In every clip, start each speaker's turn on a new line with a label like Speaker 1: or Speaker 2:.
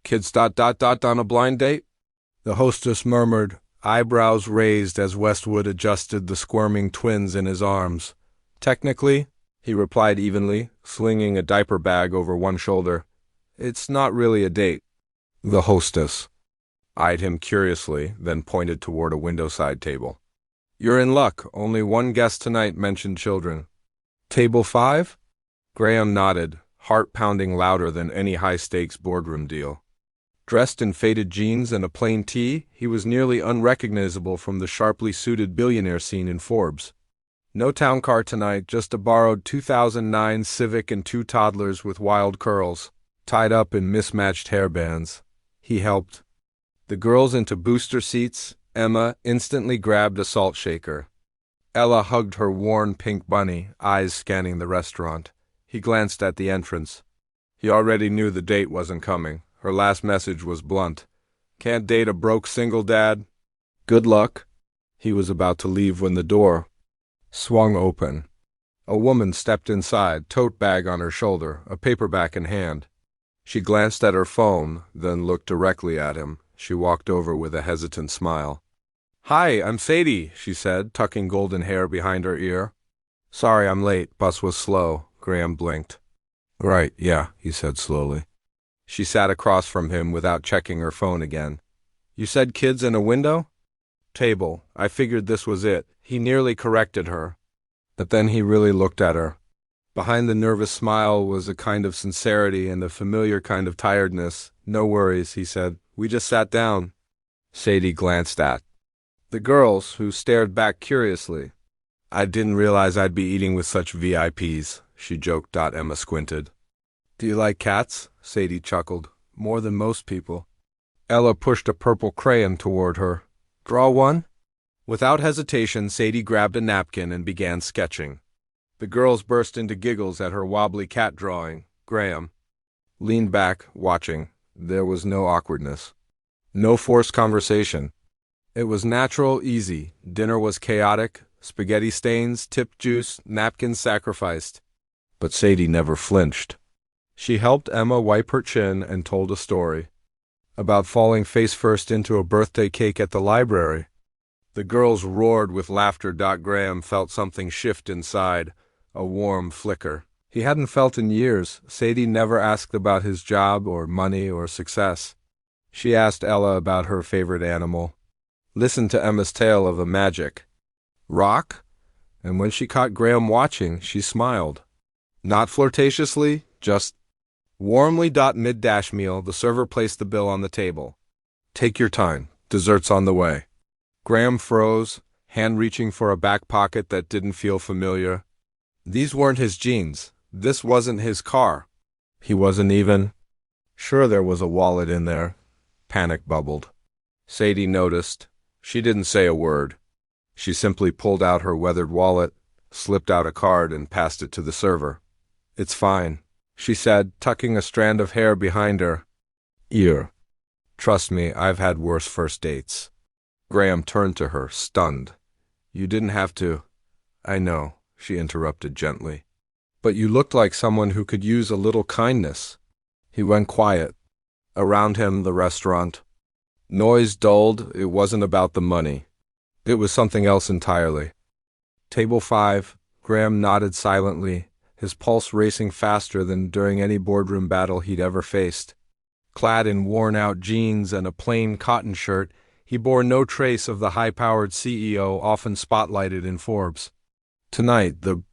Speaker 1: Kids on a blind date? The hostess murmured, eyebrows raised as Westwood adjusted the squirming twins in his arms. Technically, he replied evenly, slinging a diaper bag over one shoulder. It's not really a date. The hostess eyed him curiously, then pointed toward a window-side table. You're in luck. Only one guest tonight mentioned children. Table 5? Graham nodded, heart pounding louder than any high-stakes boardroom deal. Dressed in faded jeans and a plain tee, he was nearly unrecognizable from the sharply suited billionaire scene in Forbes. No town car tonight, just a borrowed 2009 Civic and 2 toddlers with wild curls, tied up in mismatched hairbands. He helped the girls into booster seats. Emma instantly grabbed a salt shaker. Ella hugged her worn pink bunny, eyes scanning the restaurant. He glanced at the entrance. He already knew the date wasn't coming. Her last message was blunt. Can't date a broke single dad? Good luck. He was about to leave when the door swung open. A woman stepped inside, tote bag on her shoulder, a paperback in hand. She glanced at her phone, then looked directly at him. She walked over with a hesitant smile. Hi, I'm Sadie, she said, tucking golden hair behind her ear. Sorry I'm late. Bus was slow. Graham blinked. Right, yeah, he said slowly. She sat across from him without checking her phone again. You said kids in a window? Table. I figured this was it. He nearly corrected her. But then he really looked at her. Behind the nervous smile was a kind of sincerity and a familiar kind of tiredness. No worries, he said. We just sat down. Sadie glanced at the girls, who stared back curiously. I didn't realize I'd be eating with such VIPs, she joked. Emma squinted. Do you like cats? Sadie chuckled. More than most people. Ella pushed a purple crayon toward her. Draw one? Without hesitation, Sadie grabbed a napkin and began sketching. The girls burst into giggles at her wobbly cat drawing. Graham leaned back, watching. There was no awkwardness. No forced conversation. It was natural, easy. Dinner was chaotic. Spaghetti stains, tip juice, napkins sacrificed. But Sadie never flinched. She helped Emma wipe her chin and told a story about falling face first into a birthday cake at the library. The girls roared with laughter. Graham felt something shift inside, a warm flicker. He hadn't felt in years. Sadie never asked about his job or money or success. She asked Ella about her favorite animal, listened to Emma's tale of a magic rock, and when she caught Graham watching, she smiled. Not flirtatiously, just warmly. Mid-meal, the server placed the bill on the table. Take your time. Dessert's on the way. Graham froze, hand reaching for a back pocket that didn't feel familiar. These weren't his jeans. This wasn't his car. He wasn't even sure there was a wallet in there. Panic bubbled. Sadie noticed. She didn't say a word. She simply pulled out her weathered wallet, slipped out a card, and passed it to the server. It's fine, she said, tucking a strand of hair behind her ear. Trust me, I've had worse first dates. Graham turned to her, stunned. You didn't have to. I know, she interrupted gently. But you looked like someone who could use a little kindness. He went quiet. Around him, the restaurant. Noise dulled. It wasn't about the money. It was something else entirely. Table 5. Graham nodded silently, his pulse racing faster than during any boardroom battle he'd ever faced. Clad in worn-out jeans and a plain cotton shirt, he bore no trace of the high-powered CEO often spotlighted in Forbes. Tonight, the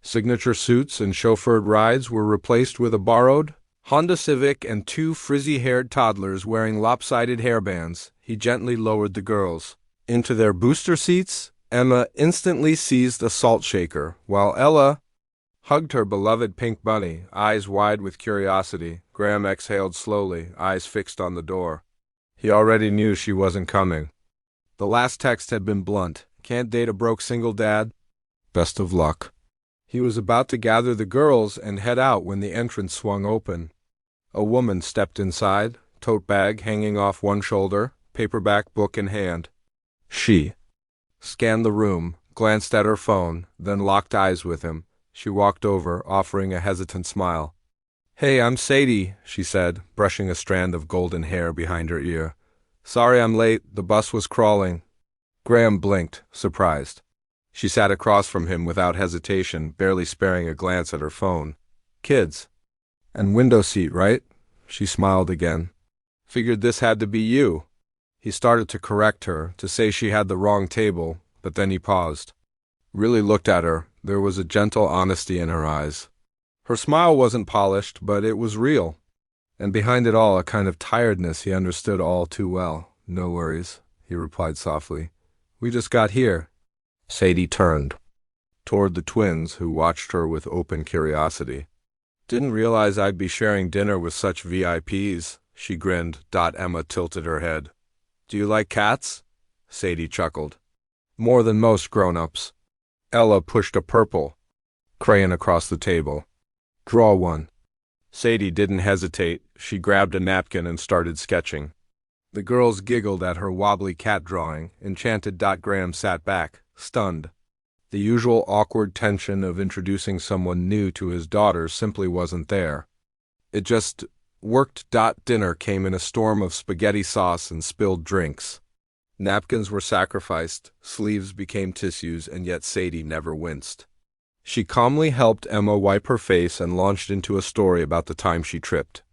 Speaker 1: signature suits and chauffeured rides were replaced with a borrowed Honda Civic and 2 frizzy-haired toddlers wearing lopsided hairbands. He gently lowered the girls into their booster seats. Emma instantly seized a salt shaker, while Ella hugged her beloved pink bunny, eyes wide with curiosity. Graham exhaled slowly, eyes fixed on the door. He already knew she wasn't coming. The last text had been blunt. Can't date a broke single dad? Best of luck. He was about to gather the girls and head out when the entrance swung open. A woman stepped inside, tote bag hanging off one shoulder, paperback book in hand. She scanned the room, glanced at her phone, then locked eyes with him. She walked over, offering a hesitant smile. Hey, I'm Sadie, she said, brushing a strand of golden hair behind her ear. Sorry I'm late, the bus was crawling. Graham blinked, surprised. She sat across from him without hesitation, barely sparing a glance at her phone. Kids. And window seat, right? She smiled again. Figured this had to be you. He started to correct her, to say she had the wrong table, but then he paused. Really looked at her. There was a gentle honesty in her eyes. Her smile wasn't polished, but it was real. And behind it all, a kind of tiredness he understood all too well. No worries, he replied softly. We just got here. Sadie turned toward the twins, who watched her with open curiosity. Didn't realize I'd be sharing dinner with such VIPs, she grinned. Emma tilted her head. Do you like cats? Sadie chuckled. More than most grown-ups. Ella pushed a purple crayon across the table. Draw one. Sadie didn't hesitate. She grabbed a napkin and started sketching. The girls giggled at her wobbly cat drawing. Enchanted. Graham sat back, stunned. The usual awkward tension of introducing someone new to his daughters simply wasn't there. It just worked. Dinner came in a storm of spaghetti sauce and spilled drinks. Napkins were sacrificed, sleeves became tissues, and yet Sadie never winced. She calmly helped Emma wipe her face and launched into a story about the time she tripped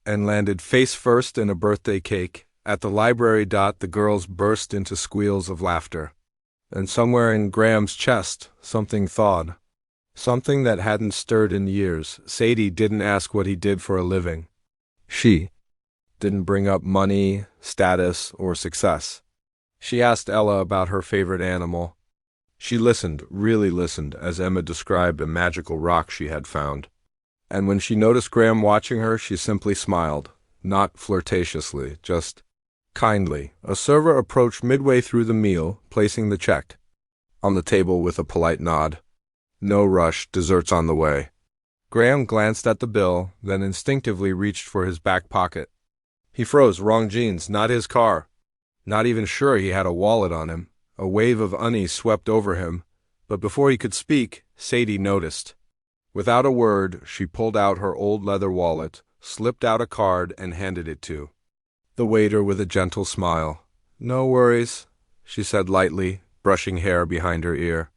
Speaker 1: and landed face first in a birthday cake. At the library. The girls burst into squeals of laughter. And somewhere in Graham's chest, something thawed. Something that hadn't stirred in years. Sadie didn't ask what he did for a living. She didn't bring up money, status, or success. She asked Ella about her favorite animal. She listened, really listened, as Emma described a magical rock she had found. And when she noticed Graham watching her, she simply smiled, not flirtatiously, just kindly. A server approached midway through the meal, placing the check on the table with a polite nod. No rush, dessert's on the way. Graham glanced at the bill, then instinctively reached for his back pocket. He froze. Wrong jeans, not his car. Not even sure he had a wallet on him. A wave of unease swept over him, but before he could speak, Sadie noticed. Without a word, she pulled out her old leather wallet, slipped out a card, and handed it to the waiter with a gentle smile. No worries, she said lightly, brushing hair behind her ear.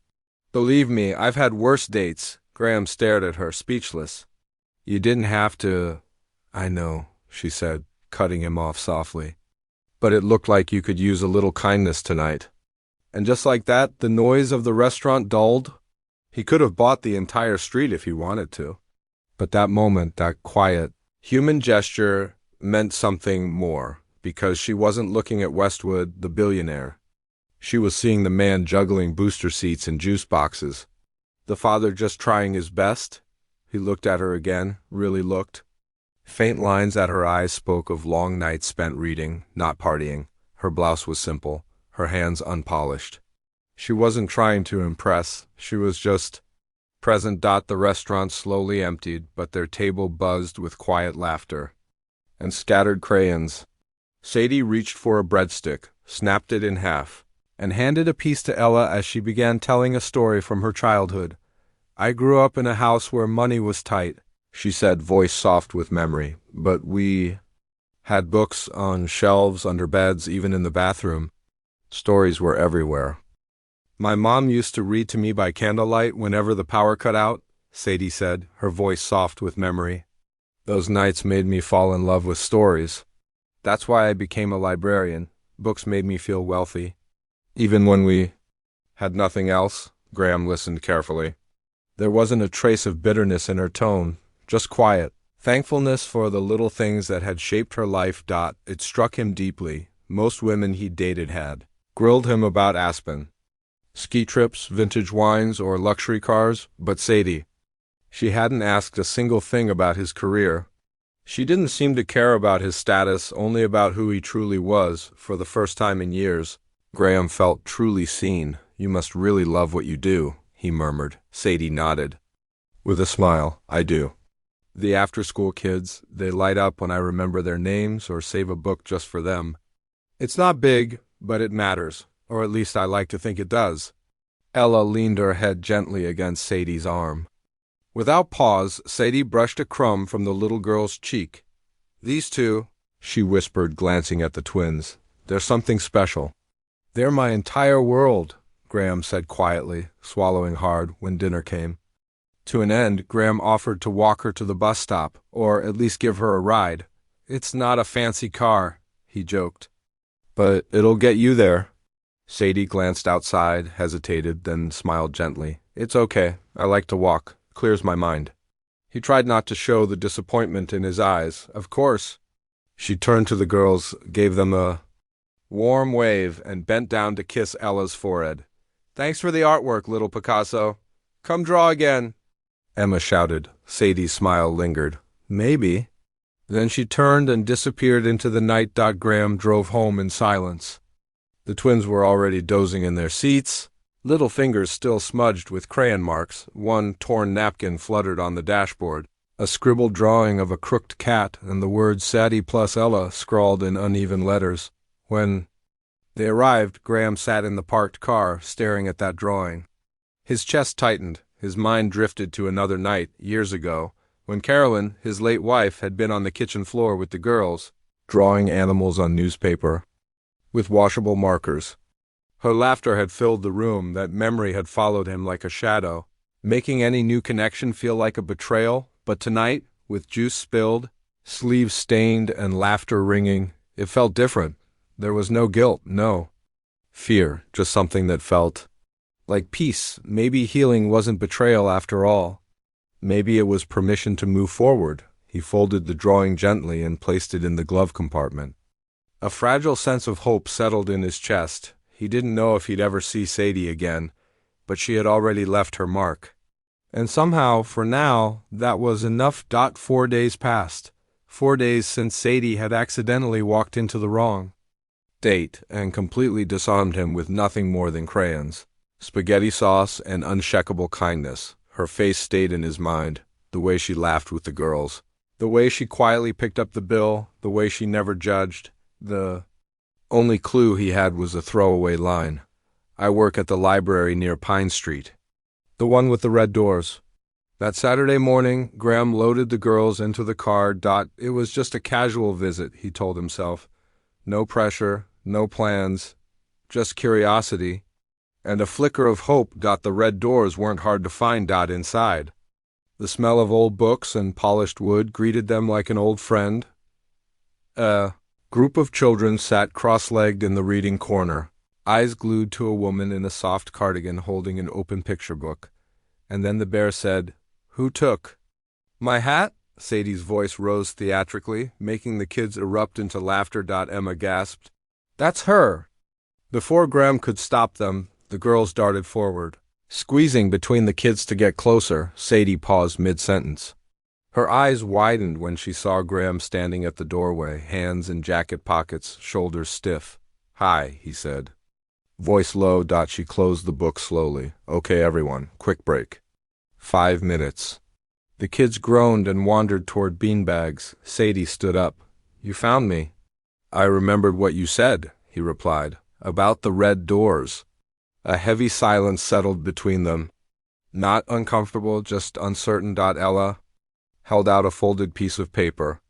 Speaker 1: Believe me, I've had worse dates. Graham stared at her, speechless. You didn't have to. I know, she said, cutting him off softly. But it looked like you could use a little kindness tonight. And just like that, the noise of the restaurant dulled. He could have bought the entire street if he wanted to. But that moment, that quiet, human gesture meant something more, because she wasn't looking at Westwood, the billionaire. She was seeing the man juggling booster seats and juice boxes. The father just trying his best. He looked at her again, really looked. Faint lines at her eyes spoke of long nights spent reading, not partying. Her blouse was simple, her hands unpolished. She wasn't trying to impress, she was just present. The restaurant slowly emptied, but their table buzzed with quiet laughter and scattered crayons. Sadie reached for a breadstick, snapped it in half, and handed a piece to Ella as she began telling a story from her childhood. I grew up in a house where money was tight, she said, voice soft with memory, but we had books on shelves, under beds, even in the bathroom. Stories were everywhere. My mom used to read to me by candlelight whenever the power cut out, Sadie said, her voice soft with memory. Those nights made me fall in love with stories. That's why I became a librarian. Books made me feel wealthy. Even when we had nothing else. Graham listened carefully. There wasn't a trace of bitterness in her tone, just quiet. Thankfulness for the little things that had shaped her life. It struck him deeply. Most women he dated had grilled him about Aspen, ski trips, vintage wines, or luxury cars, but Sadie, she hadn't asked a single thing about his career. She didn't seem to care about his status, only about who he truly was. For the first time in years, Graham felt truly seen. You must really love what you do, he murmured. Sadie nodded. With a smile, I do. The after-school kids, they light up when I remember their names or save a book just for them. It's not big, but it matters, or at least I like to think it does. Ella leaned her head gently against Sadie's arm. Without pause, Sadie brushed a crumb from the little girl's cheek. "These two," she whispered, glancing at the twins. "They're something special." "They're my entire world," Graham said quietly, swallowing hard when dinner came. To an end, Graham offered to walk her to the bus stop, or at least give her a ride. "It's not a fancy car," he joked. "But it'll get you there." Sadie glanced outside, hesitated, then smiled gently. "It's okay. I like to walk. Clears my mind." He tried not to show the disappointment in his eyes. "Of course." She turned to the girls, gave them a warm wave, and bent down to kiss Ella's forehead. "Thanks for the artwork, little Picasso. Come draw again," Emma shouted. Sadie's smile lingered. "Maybe." Then she turned and disappeared into the night. Graham drove home in silence. The twins were already dozing in their seats, little fingers still smudged with crayon marks. One torn napkin fluttered on the dashboard, a scribbled drawing of a crooked cat and the words Sadie plus Ella scrawled in uneven letters. When they arrived, Graham sat in the parked car, staring at that drawing. His chest tightened. His mind drifted to another night, years ago, when Carolyn, his late wife, had been on the kitchen floor with the girls, drawing animals on newspaper with washable markers. Her laughter had filled the room. That memory had followed him like a shadow, making any new connection feel like a betrayal. But tonight, with juice spilled, sleeves stained, and laughter ringing, it felt different. There was no guilt, no fear, just something that felt like peace. Maybe healing wasn't betrayal after all. Maybe it was permission to move forward. He folded the drawing gently and placed it in the glove compartment. A fragile sense of hope settled in his chest. He didn't know if he'd ever see Sadie again, but she had already left her mark. And somehow, for now, that was enough. 4 days passed. 4 days since Sadie had accidentally walked into the wrong date and completely disarmed him with nothing more than crayons, spaghetti sauce, and unshakable kindness. Her face stayed in his mind, the way she laughed with the girls, the way she quietly picked up the bill, the way she never judged. The only clue he had was a throwaway line. "I work at the library near Pine Street. The one with the red doors." That Saturday morning, Graham loaded the girls into the car. It was just a casual visit, he told himself. No pressure, no plans, just curiosity, and a flicker of hope. The red doors weren't hard to find. Inside, the smell of old books and polished wood greeted them like an old friend. A group of children sat cross-legged in the reading corner, eyes glued to a woman in a soft cardigan holding an open picture book. And then the bear said, "Who took my hat?" Sadie's voice rose theatrically, making the kids erupt into laughter. Emma gasped, "That's her!" Before Graham could stop them, the girls darted forward. Squeezing between the kids to get closer, Sadie paused mid-sentence. Her eyes widened when she saw Graham standing at the doorway, hands in jacket pockets, shoulders stiff. "Hi," he said. Voice low. She closed the book slowly. "Okay, everyone, quick break. 5 minutes. The kids groaned and wandered toward beanbags. Sadie stood up. "You found me." "I remembered what you said," he replied, "about the red doors." A heavy silence settled between them. Not uncomfortable, just uncertain. Ella held out a folded piece of paper.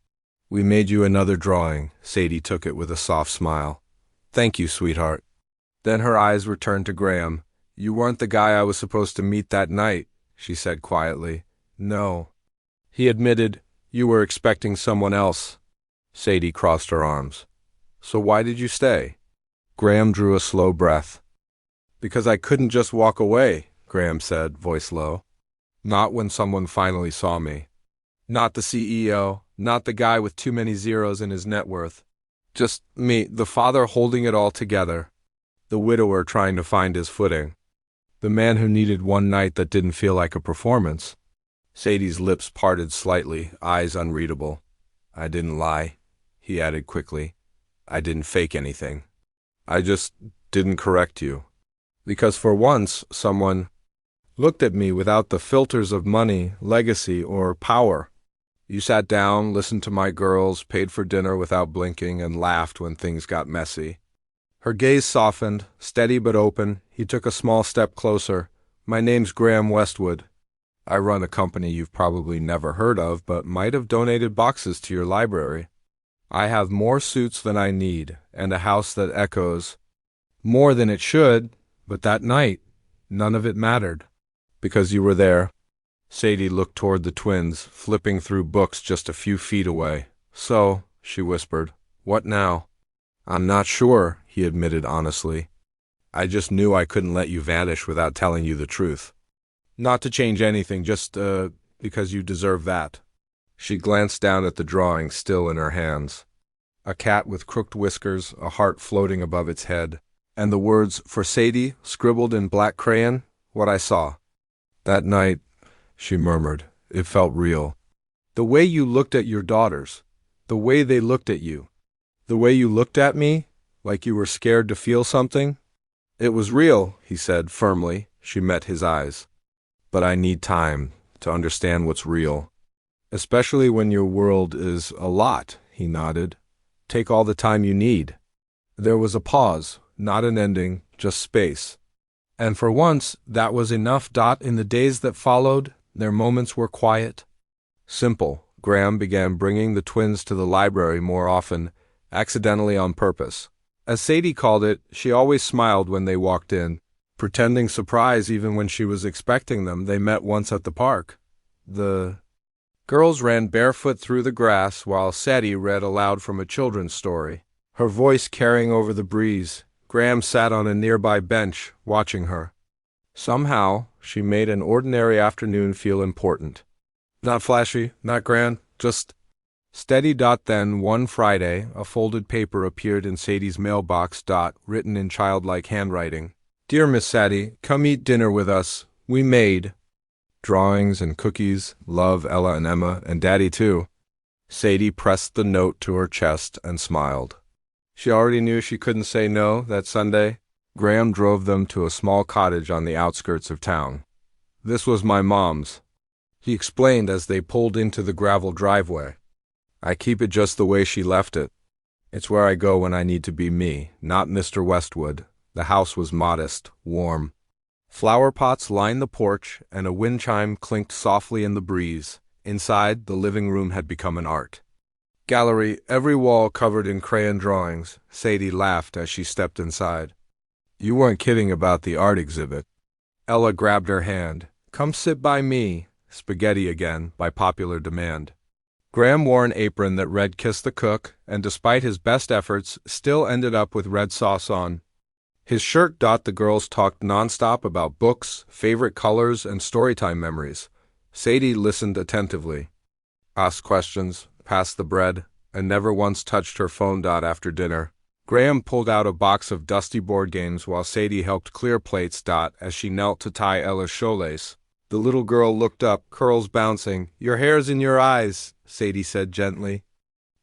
Speaker 1: "We made you another drawing." Sadie took it with a soft smile. "Thank you, sweetheart." Then her eyes returned to Graham. "You weren't the guy I was supposed to meet that night," she said quietly. "No," he admitted. "You were expecting someone else." Sadie crossed her arms. "So why did you stay?" Graham drew a slow breath. "Because I couldn't just walk away," Graham said, voice low. "Not when someone finally saw me. Not the CEO, not the guy with too many zeros in his net worth. Just me, the father holding it all together. The widower trying to find his footing. The man who needed one night that didn't feel like a performance." Sadie's lips parted slightly, eyes unreadable. "I didn't lie," he added quickly. "I didn't fake anything. I just didn't correct you. Because for once, someone looked at me without the filters of money, legacy, or power. You sat down, listened to my girls, paid for dinner without blinking, and laughed when things got messy." Her gaze softened, steady but open. He took a small step closer. "My name's Graham Westwood." I run a company you've probably never heard of, but might have donated boxes to your library. I have more suits than I need, and a house that echoes more than it should, but that night, none of it mattered, because you were there." Sadie looked toward the twins, flipping through books just a few feet away. "So," she whispered, "what now?" "I'm not sure," he admitted honestly. "I just knew I couldn't let you vanish without telling you the truth. Not to change anything, just, because you deserve that." She glanced down at the drawing still in her hands. A cat with crooked whiskers, a heart floating above its head, and the words, "For Sadie," scribbled in black crayon. "What I saw." "That night," she murmured, "it felt real. The way you looked at your daughters. The way they looked at you. The way you looked at me, like you were scared to feel something. It was real," he said firmly. She met his eyes. "But I need time to understand what's real. Especially when your world is a lot," he nodded. "Take all the time you need." There was a pause, not an ending, just space. And for once, that was enough. In the days that followed, their moments were quiet. Simple. Graham began bringing the twins to the library more often, accidentally on purpose. As Sadie called it, she always smiled when they walked in, pretending surprise even when she was expecting them. They met once at the park. The girls ran barefoot through the grass while Sadie read aloud from a children's story, her voice carrying over the breeze. Graham sat on a nearby bench, watching her. Somehow, she made an ordinary afternoon feel important. Not flashy, not grand, just steady. Then, one Friday, a folded paper appeared in Sadie's mailbox. Written in childlike handwriting. "Dear Miss Sadie, come eat dinner with us. We made drawings and cookies. Love, Ella and Emma, and Daddy too." Sadie pressed the note to her chest and smiled. She already knew she couldn't say no that Sunday. Graham drove them to a small cottage on the outskirts of town. "This was my mom's," he explained as they pulled into the gravel driveway. "I keep it just the way she left it. It's where I go when I need to be me, not Mr. Westwood." The house was modest, warm. Flower pots lined the porch, and a wind chime clinked softly in the breeze. Inside, the living room had become an art gallery, every wall covered in crayon drawings. Sadie laughed as she stepped inside. "You weren't kidding about the art exhibit." Ella grabbed her hand. "Come sit by me." Spaghetti again, by popular demand. Graham wore an apron that read "Kiss the Cook," and despite his best efforts, still ended up with red sauce on his shirt. The girls talked nonstop about books, favorite colors, and storytime memories. Sadie listened attentively, asked questions, passed the bread, and never once touched her phone. After dinner, Graham pulled out a box of dusty board games while Sadie helped clear plates. As she knelt to tie Ella's shoelace, the little girl looked up, curls bouncing. "Your hair's in your eyes," Sadie said gently.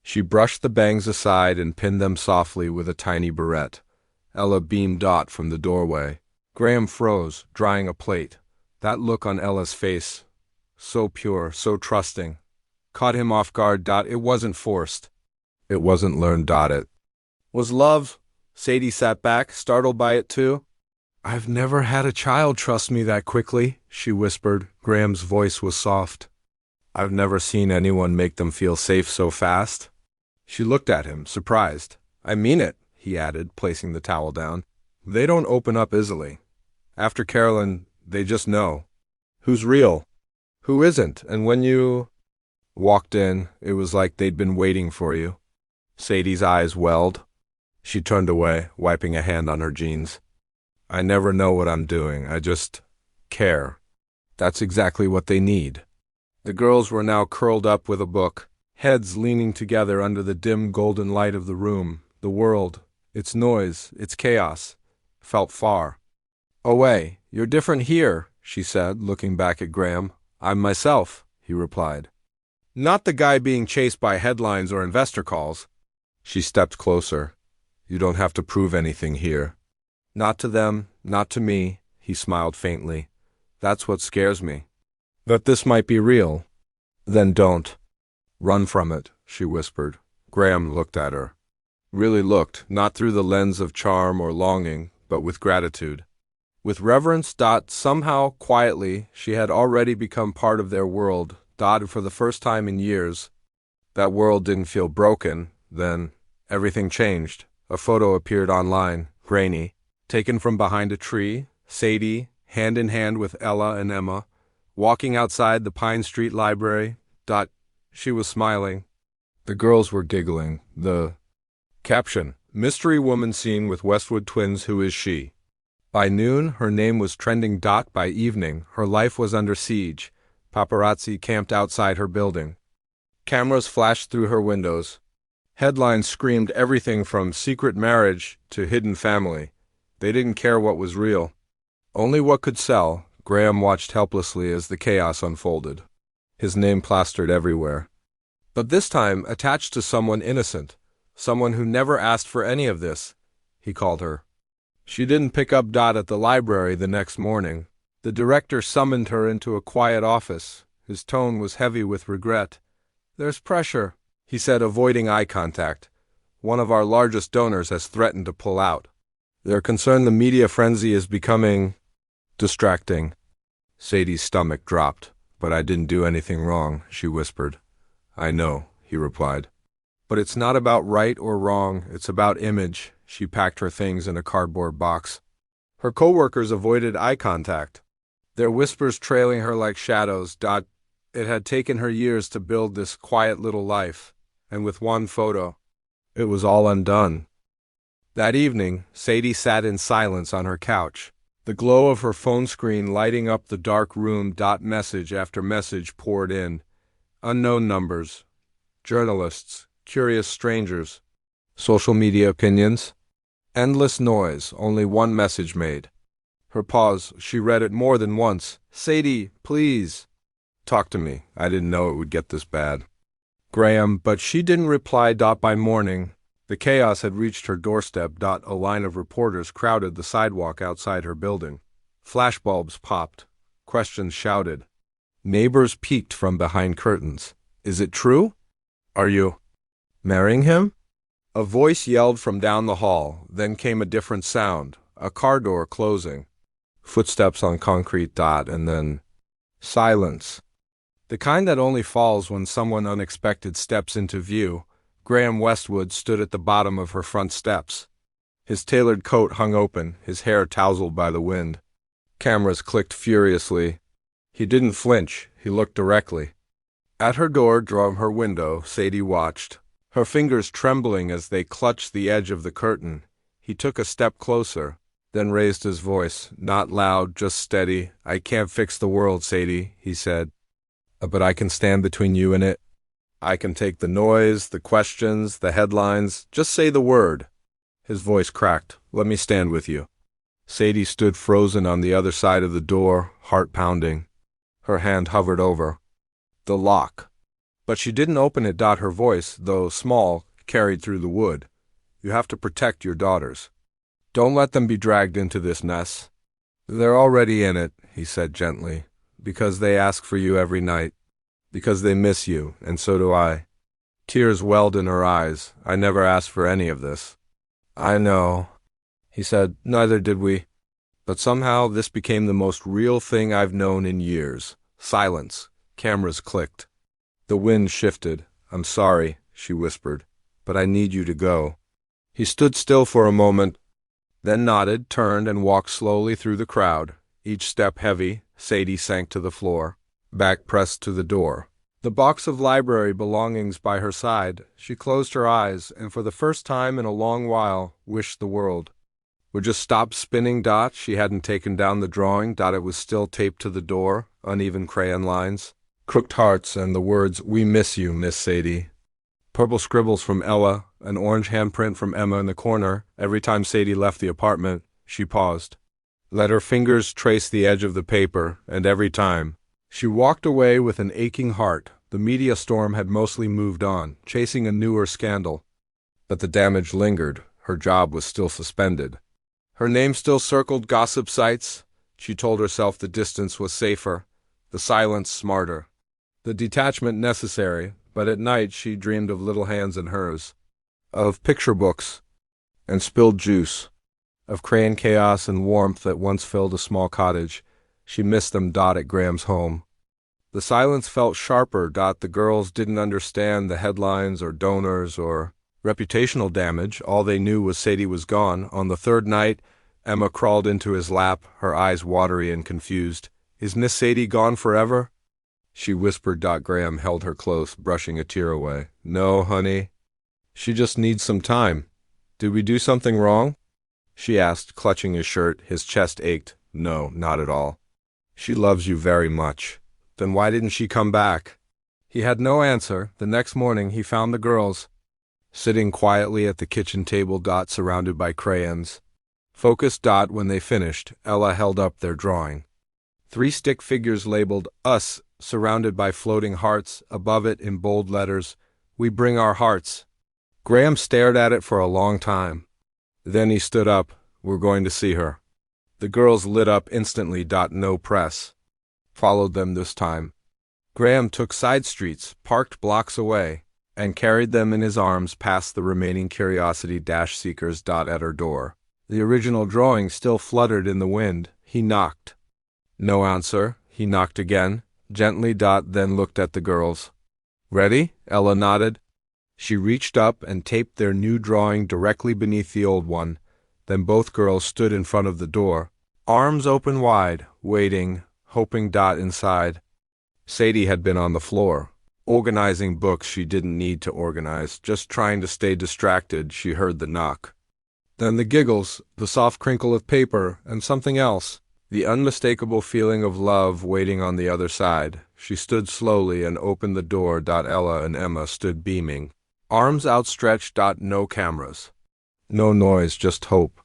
Speaker 1: She brushed the bangs aside and pinned them softly with a tiny barrette. Ella beamed. From the doorway. Graham froze, drying a plate. That look on Ella's face, so pure, so trusting, caught him off guard. It wasn't forced. It wasn't learned. It was love. Sadie sat back, startled by it too. "I've never had a child trust me that quickly," she whispered. Graham's voice was soft. "I've never seen anyone make them feel safe so fast." She looked at him, surprised. "I mean it," he added, placing the towel down. "They don't open up easily. After Carolyn, they just know who's real, who isn't, and when you walked in, it was like they'd been waiting for you." Sadie's eyes welled. She turned away, wiping a hand on her jeans. "I never know what I'm doing. I just care. That's exactly what they need." The girls were now curled up with a book, heads leaning together under the dim golden light of the room. The world, its noise, its chaos, felt far away. "You're different here," she said, looking back at Graham. "I'm myself," he replied. "Not the guy being chased by headlines or investor calls." She stepped closer. "You don't have to prove anything here." "Not to them, not to me," he smiled faintly. "That's what scares me. That this might be real." "Then don't run from it," she whispered. Graham looked at her. Really looked, not through the lens of charm or longing, but with gratitude. With reverence. Somehow, quietly, she had already become part of their world. For the first time in years, that world didn't feel broken. Then, everything changed. A photo appeared online, grainy, taken from behind a tree. Sadie, hand in hand with Ella and Emma, walking outside the Pine Street Library. She was smiling. The girls were giggling. The caption: Mystery woman seen with Westwood twins. Who is she? By noon, her name was trending. By evening, her life was under siege. Paparazzi camped outside her building. Cameras flashed through her windows. Headlines screamed everything from secret marriage to hidden family. They didn't care what was real, only what could sell. Graham watched helplessly as the chaos unfolded. His name plastered everywhere. But this time, attached to someone innocent. Someone who never asked for any of this. He called her. She didn't pick up. At the library the next morning, the director summoned her into a quiet office. His tone was heavy with regret. "There's pressure," he said, avoiding eye contact. "One of our largest donors has threatened to pull out. They're concerned the media frenzy is becoming distracting." Sadie's stomach dropped. "But I didn't do anything wrong," she whispered. "I know," he replied. "But it's not about right or wrong, it's about image." She packed her things in a cardboard box. Her coworkers avoided eye contact, their whispers trailing her like shadows. It had taken her years to build this quiet little life, and with one photo, it was all undone. That evening, Sadie sat in silence on her couch, the glow of her phone screen lighting up the dark room. Message after message poured in. Unknown numbers, journalists, curious strangers, social media opinions. Endless noise, only one message made. Her pause, she read it more than once. "Sadie, please. Talk to me. I didn't know it would get this bad." Graham, but she didn't reply. By morning, the chaos had reached her doorstep. A line of reporters crowded the sidewalk outside her building. Flashbulbs popped. Questions shouted. Neighbors peeked from behind curtains. "Is it true? Are you marrying him?" A voice yelled from down the hall. Then came a different sound. A car door closing. Footsteps on concrete. And then silence. The kind that only falls when someone unexpected steps into view. Graham Westwood stood at the bottom of her front steps. His tailored coat hung open, his hair tousled by the wind. Cameras clicked furiously. He didn't flinch. He looked directly. At her door, from her window, Sadie watched, her fingers trembling as they clutched the edge of the curtain. He took a step closer, then raised his voice, not loud, just steady. "I can't fix the world, Sadie," he said. "But I can stand between you and it. I can take the noise, the questions, the headlines. Just say the word." His voice cracked. "Let me stand with you." Sadie stood frozen on the other side of the door, heart pounding. Her hand hovered over the lock. But she didn't open it. Her voice, though small, carried through the wood. "You have to protect your daughters. Don't let them be dragged into this mess." "They're already in it," he said gently, "because they ask for you every night. Because they miss you, and so do I." Tears welled in her eyes. "I never asked for any of this." "I know," he said. "Neither did we. But somehow this became the most real thing I've known in years." Silence. Cameras clicked. The wind shifted. "I'm sorry," she whispered, "but I need you to go." He stood still for a moment, then nodded, turned, and walked slowly through the crowd, each step heavy. Sadie sank to the floor, back pressed to the door. The box of library belongings by her side. She closed her eyes, and for the first time in a long while, wished the world would just stop spinning. She hadn't taken down the drawing. It was still taped to the door, uneven crayon lines, crooked hearts, and the words, "We miss you, Miss Sadie." Purple scribbles from Ella, an orange handprint from Emma in the corner. Every time Sadie left the apartment, she paused, let her fingers trace the edge of the paper, and every time, she walked away with an aching heart. The media storm had mostly moved on, chasing a newer scandal. But the damage lingered. Her job was still suspended. Her name still circled gossip sites. She told herself the distance was safer, the silence smarter, the detachment necessary, but at night she dreamed of little hands in hers, of picture books and spilled juice, of crayon chaos and warmth that once filled a small cottage. She missed them. At Graham's home. The silence felt sharper. The girls didn't understand the headlines or donors or reputational damage. All they knew was Sadie was gone. On the third night, Emma crawled into his lap, her eyes watery and confused. "Is Miss Sadie gone forever?" she whispered. Graham held her close, brushing a tear away. "No, honey. She just needs some time." "Did we do something wrong?" she asked, clutching his shirt. His chest ached. "No, not at all. She loves you very much." "Then why didn't she come back?" He had no answer. The next morning he found the girls sitting quietly at the kitchen table. Surrounded by crayons. Focused. When they finished, Ella held up their drawing. 3 stick figures labeled "Us," surrounded by floating hearts. Above it, in bold letters, "We bring our hearts." Graham stared at it for a long time. Then he stood up. "We're going to see her." The girls lit up instantly. No press followed them this time. Graham took side streets, parked blocks away, and carried them in his arms past the remaining curiosity-seekers. At her door, the original drawing still fluttered in the wind. He knocked. No answer. He knocked again, gently. Then looked at the girls. "Ready?" Ella nodded. She reached up and taped their new drawing directly beneath the old one. Then both girls stood in front of the door, arms open wide, waiting, hoping. Inside, Sadie had been on the floor, organizing books she didn't need to organize, just trying to stay distracted. She heard the knock. Then the giggles, the soft crinkle of paper, and something else, the unmistakable feeling of love waiting on the other side. She stood slowly and opened the door. Ella and Emma stood beaming, arms outstretched. No cameras. No noise, just hope.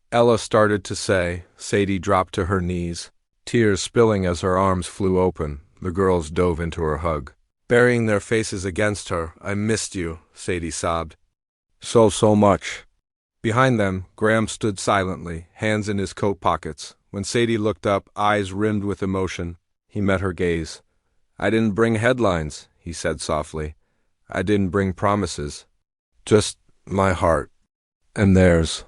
Speaker 1: Ella started to say. Sadie dropped to her knees, tears spilling as her arms flew open. The girls dove into her hug, burying their faces against her. "I missed you," Sadie sobbed. So much." Behind them, Graham stood silently, hands in his coat pockets. When Sadie looked up, eyes rimmed with emotion, he met her gaze. "I didn't bring headlines," he said softly. "I didn't bring promises. Just my heart. And theirs."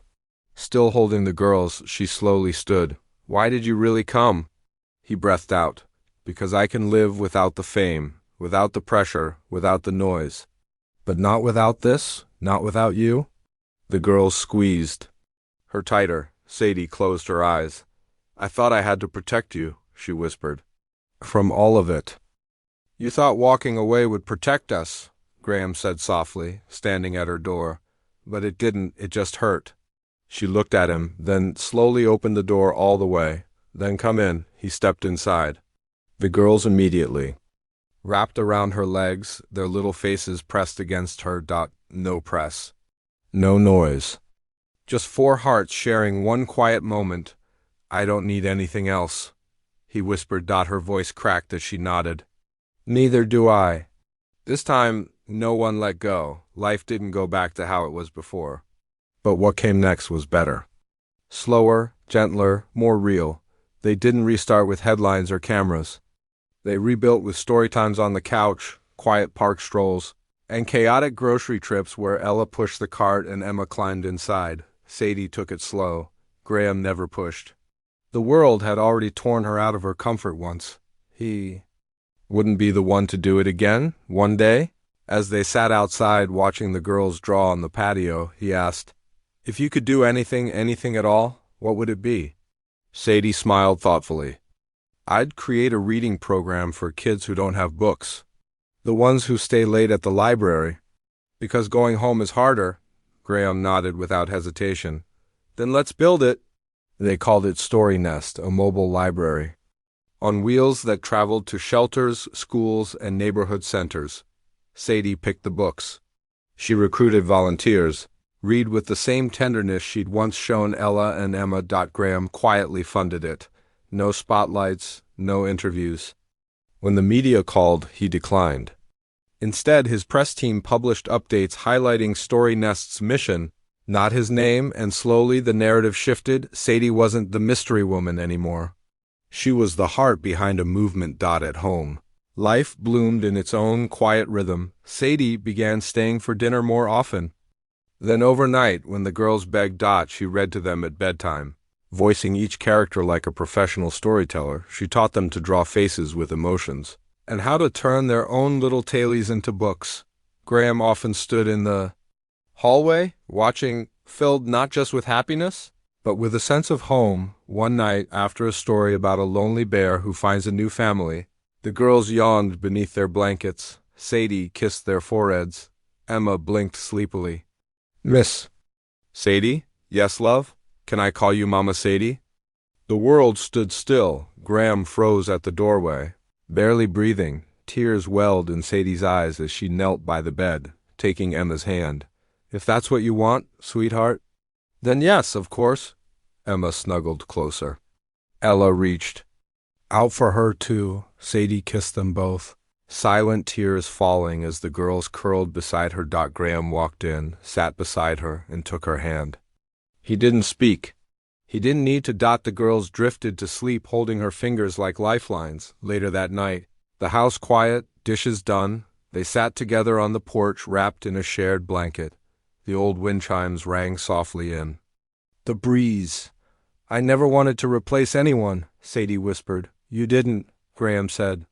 Speaker 1: Still holding the girls, she slowly stood. "Why did you really come?" He breathed out. "Because I can live without the fame, without the pressure, without the noise. But not without this, not without you." The girls squeezed her tighter. Sadie closed her eyes. "I thought I had to protect you," she whispered. "From all of it." "You thought walking away would protect us," Graham said softly, standing at her door. "But it didn't, it just hurt." She looked at him, then slowly opened the door all the way. "Then come in." He stepped inside. The girls immediately wrapped around her legs, their little faces pressed against her. No press. No noise. Just 4 hearts sharing one quiet moment. "I don't need anything else," he whispered. Her voice cracked as she nodded. "Neither do I." This time, no one let go. Life didn't go back to how it was before. But what came next was better. Slower, gentler, more real. They didn't restart with headlines or cameras. They rebuilt with story times on the couch, quiet park strolls, and chaotic grocery trips where Ella pushed the cart and Emma climbed inside. Sadie took it slow. Graham never pushed. The world had already torn her out of her comfort once. He wouldn't be the one to do it again, one day? As they sat outside watching the girls draw on the patio, he asked, "If you could do anything at all, what would it be?" Sadie smiled thoughtfully. "I'd create a reading program for kids who don't have books. The ones who stay late at the library. Because going home is harder." Graham nodded without hesitation. "Then let's build it." They called it Story Nest, a mobile library on wheels that traveled to shelters, schools, and neighborhood centers. Sadie picked the books. She recruited volunteers. Read with the same tenderness she'd once shown Ella and Emma. Graham quietly funded it. No spotlights, no interviews. When the media called, he declined. Instead, his press team published updates highlighting Story Nest's mission, not his name, and slowly the narrative shifted. Sadie wasn't the mystery woman anymore. She was the heart behind a movement. At home, life bloomed in its own quiet rhythm. Sadie began staying for dinner more often. Then overnight, when the girls begged Dot, she read to them at bedtime. Voicing each character like a professional storyteller, she taught them to draw faces with emotions, and how to turn their own little tailies into books. Graham often stood in the hallway, watching, filled not just with happiness, but with a sense of home. One night, after a story about a lonely bear who finds a new family, the girls yawned beneath their blankets. Sadie kissed their foreheads. Emma blinked sleepily. "Miss Sadie? Yes, love? Can I call you Mama Sadie?" The world stood still. Graham froze at the doorway, barely breathing. Tears welled in Sadie's eyes as she knelt by the bed, taking Emma's hand. "If that's what you want, sweetheart." "Then yes, of course." Emma snuggled closer. Ella reached out for her too. Sadie kissed them both, silent tears falling as the girls curled beside her. Graham walked in, sat beside her, and took her hand. He didn't speak. He didn't need to. The girls drifted to sleep, holding her fingers like lifelines. Later that night, the house quiet, dishes done, they sat together on the porch, wrapped in a shared blanket. The old wind chimes rang softly in. "The breeze. I never wanted to replace anyone," Sadie whispered. "You didn't," Graham said.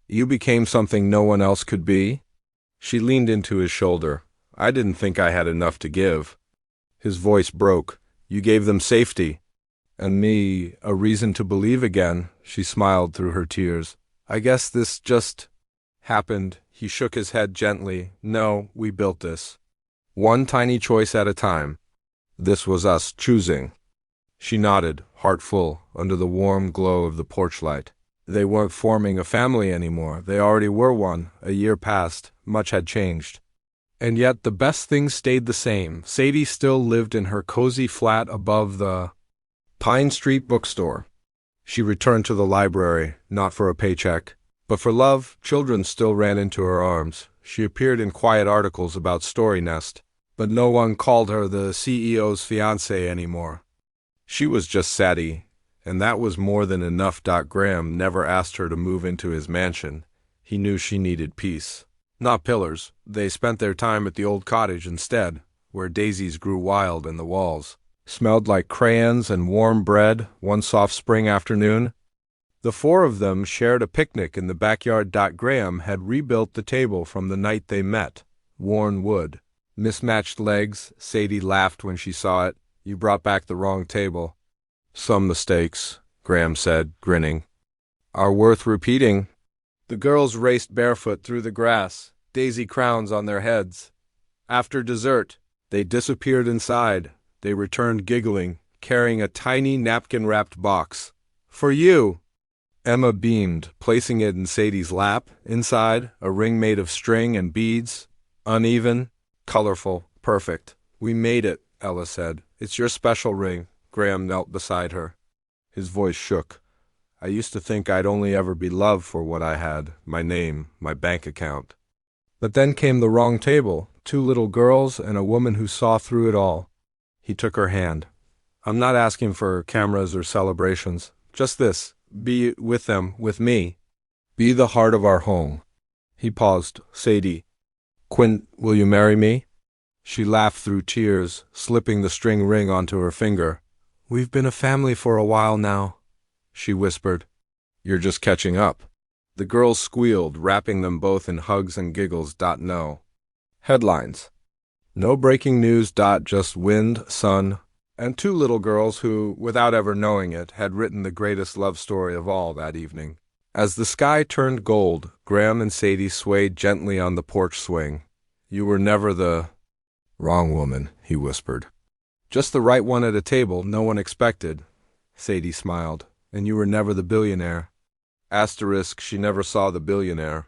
Speaker 1: "You became something no one else could be." She leaned into his shoulder. "I didn't think I had enough to give." His voice broke. "You gave them safety. And me, a reason to believe again." She smiled through her tears. "I guess this just happened." He shook his head gently. "No, we built this. One tiny choice at a time. This was us choosing." She nodded, heart full, under the warm glow of the porch light. They weren't forming a family anymore. They already were one. A year passed. Much had changed. And yet the best things stayed the same. Sadie still lived in her cozy flat above the Pine Street bookstore. She returned to the library, not for a paycheck, but for love. Children still ran into her arms. She appeared in quiet articles about Story Nest, but no one called her the CEO's fiancée anymore. She was just Sadie, and that was more than enough. Graham never asked her to move into his mansion. He knew she needed peace, not pillars. They spent their time at the old cottage instead, where daisies grew wild and the walls smelled like crayons and warm bread. One soft spring afternoon, the four of them shared a picnic in the backyard. Graham had rebuilt the table from the night they met. Worn wood, mismatched legs. Sadie laughed when she saw it. "You brought back the wrong table." "Some mistakes," Graham said, grinning, "are worth repeating." The girls raced barefoot through the grass, daisy crowns on their heads. After dessert, they disappeared inside. They returned giggling, carrying a tiny napkin-wrapped box. "For you." Emma beamed, placing it in Sadie's lap. Inside, a ring made of string and beads. Uneven, colorful, perfect. "We made it," Ella said. "It's your special ring." Graham knelt beside her. His voice shook. "I used to think I'd only ever be loved for what I had, my name, my bank account. But then came the wrong table, two little girls and a woman who saw through it all." He took her hand. "I'm not asking for cameras or celebrations. Just this. Be with them, with me. Be the heart of our home." He paused. "Sadie, Quinn, will you marry me?" She laughed through tears, slipping the string ring onto her finger. "We've been a family for a while now," she whispered. "You're just catching up." The girls squealed, wrapping them both in hugs and giggles. No headlines. No breaking news. Just wind, sun, and two little girls who, without ever knowing it, had written the greatest love story of all that evening. As the sky turned gold, Graham and Sadie swayed gently on the porch swing. "You were never the wrong woman," he whispered. "Just the right one at a table no one expected." Sadie smiled. "And you were never the billionaire." Asterisk, she never saw the billionaire.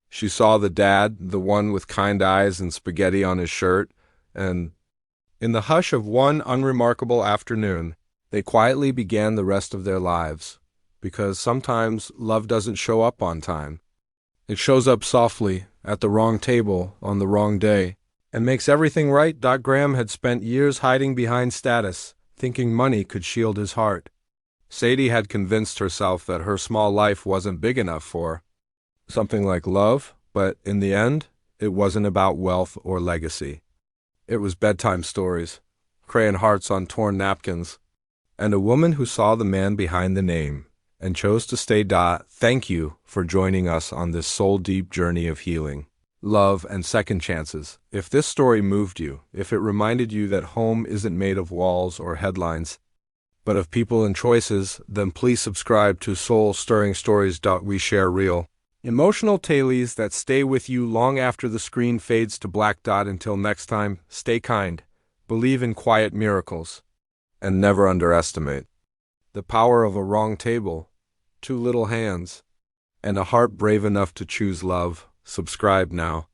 Speaker 1: She saw the dad, the one with kind eyes and spaghetti on his shirt, and in the hush of one unremarkable afternoon, they quietly began the rest of their lives. Because sometimes love doesn't show up on time. It shows up softly, at the wrong table, on the wrong day, and makes everything right. Graham had spent years hiding behind status, thinking money could shield his heart. Sadie had convinced herself that her small life wasn't big enough for something like love, but in the end, it wasn't about wealth or legacy. It was bedtime stories, crayon hearts on torn napkins, and a woman who saw the man behind the name and chose to stay. Thank you for joining us on this soul-deep journey of healing, love, and second chances. If this story moved you, if it reminded you that home isn't made of walls or headlines, but of people and choices, then please subscribe to Soul-Stirring Stories. We share real, emotional tales that stay with you long after the screen fades to black. Until next time, stay kind, believe in quiet miracles, and never underestimate the power of a wrong table, two little hands, and a heart brave enough to choose love. Subscribe now.